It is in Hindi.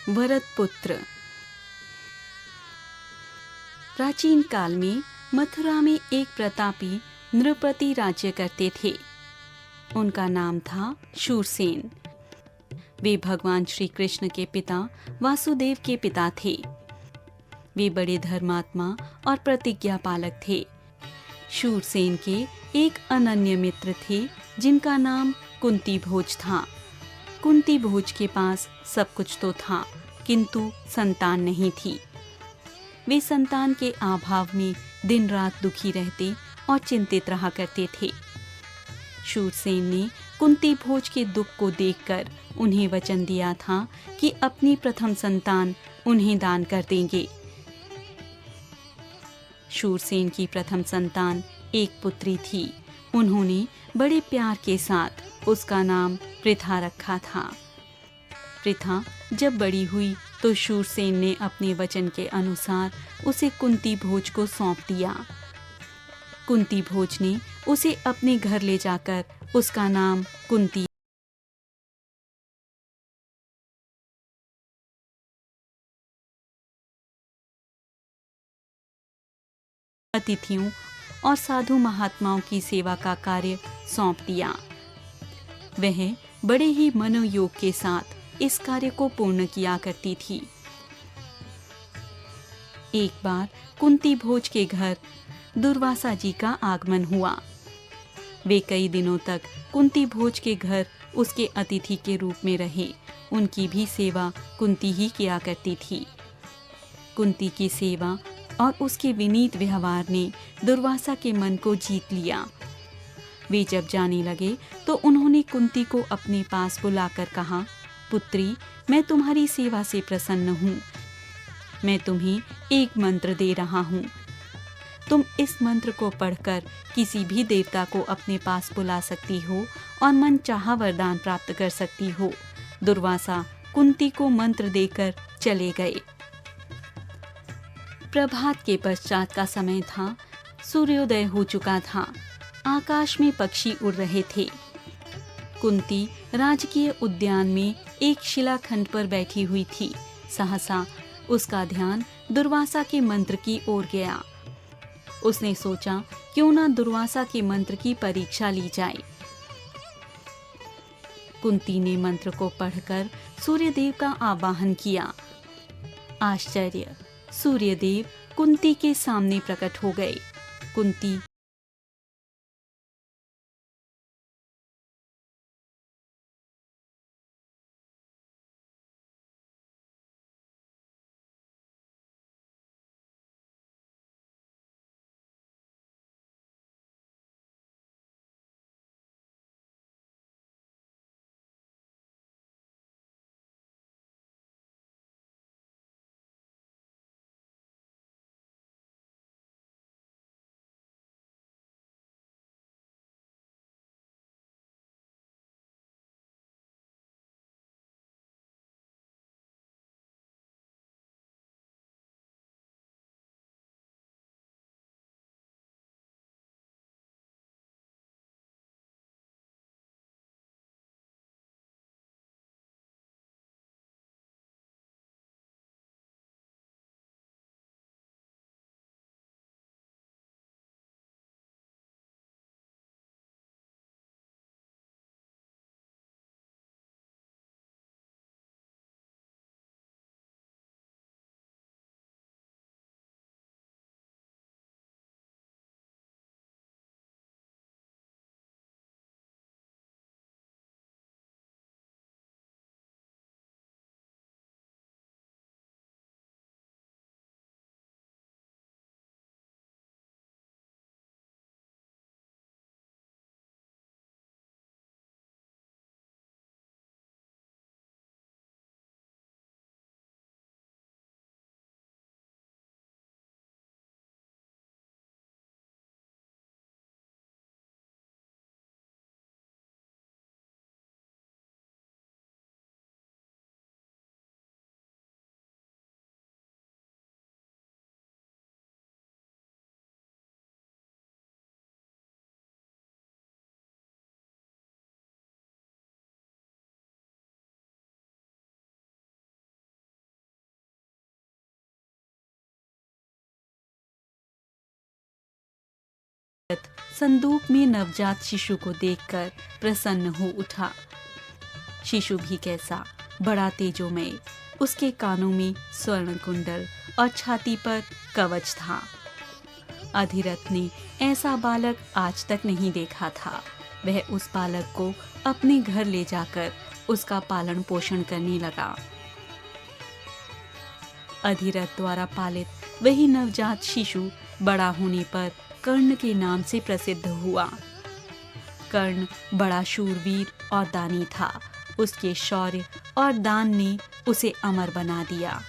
वरदपुत्र। प्राचीन काल में मथुरा में एक प्रतापी नृपति राज्य करते थे। उनका नाम था शूरसेन। वे भगवान श्री कृष्ण के पिता वासुदेव के पिता थे। वे बड़े धर्मात्मा और प्रतिज्ञा पालक थे। शूरसेन के एक अनन्य मित्र थे जिनका नाम कुंती भोज था। कुंती भोज के पास सब कुछ तो था, किंतु संतान नहीं थी। वे संतान के अभाव में दिन रात दुखी रहते और चिंतित रहा करते थे। शूरसेन ने कुंती भोज के दुख को देखकर उन्हें वचन दिया था कि अपनी प्रथम संतान उन्हें दान कर देंगे। शूरसेन की प्रथम संतान एक पुत्री थी। उन्होंने बड़े प्यार के साथ उसका नाम पृथा रखा था। पृथा जब बड़ी हुई तो शूरसेन ने अपने वचन के अनुसार उसे कुंती भोज को सौंप दिया। कुंती भोज ने उसे अपने घर ले जाकर उसका नाम कुंती अतिथियों और साधु महात्माओं की सेवा का कार्य सौंप दिया। वह बड़े ही मनोयोग के साथ इस कार्य को पूर्ण किया करती थी। एक बार कुंती भोज के घर दुर्वासा जी का आगमन हुआ। वे कई दिनों तक कुंती भोज के घर उसके अतिथि के रूप में रहे। उनकी भी सेवा कुंती ही किया करती थी। कुंती की सेवा और उसके विनीत व्यवहार ने दुर्वासा के मन को जीत लिया। वे जब जाने लगे तो उन्होंने कुंती को अपने पास बुलाकर कहा, पुत्री, मैं तुम्हारी सेवा से प्रसन्न हूँ। मैं तुम्हें एक मंत्र दे रहा हूँ। तुम इस मंत्र को पढ़कर किसी भी देवता को अपने पास बुला सकती हो और मन चाहा वरदान प्राप्त कर सकती हो। दुर्वासा कुंती को मंत्र देकर चले गए। प्रभात के पश्चात का समय था। सूर्योदय हो चुका था। आकाश में पक्षी उड़ रहे थे। कुंती राजकीय उद्यान में एक शिलाखंड पर बैठी हुई थी। सहसा उसका ध्यान दुर्वासा के मंत्र की ओर गया। उसने सोचा, क्यों ना दुर्वासा के मंत्र की परीक्षा ली जाए। कुंती ने मंत्र को पढ़कर सूर्यदेव का आवाहन किया। आश्चर्य! सूर्यदेव कुंती के सामने प्रकट हो गए। कुंती संदूक में नवजात शिशु को देखकर प्रसन्न हो उठा। शिशु भी कैसा, बड़ा तेजोमय, उसके कानों में स्वर्ण कुंडल और छाती पर कवच था। अधिरथ ने ऐसा बालक आज तक नहीं देखा था। वह उस बालक को अपने घर ले जाकर उसका पालन पोषण करने लगा। अधिरथ द्वारा पालित वही नवजात शिशु बड़ा होने पर कर्ण के नाम से प्रसिद्ध हुआ। कर्ण बड़ा शूरवीर और दानी था। उसके शौर्य और दान ने उसे अमर बना दिया।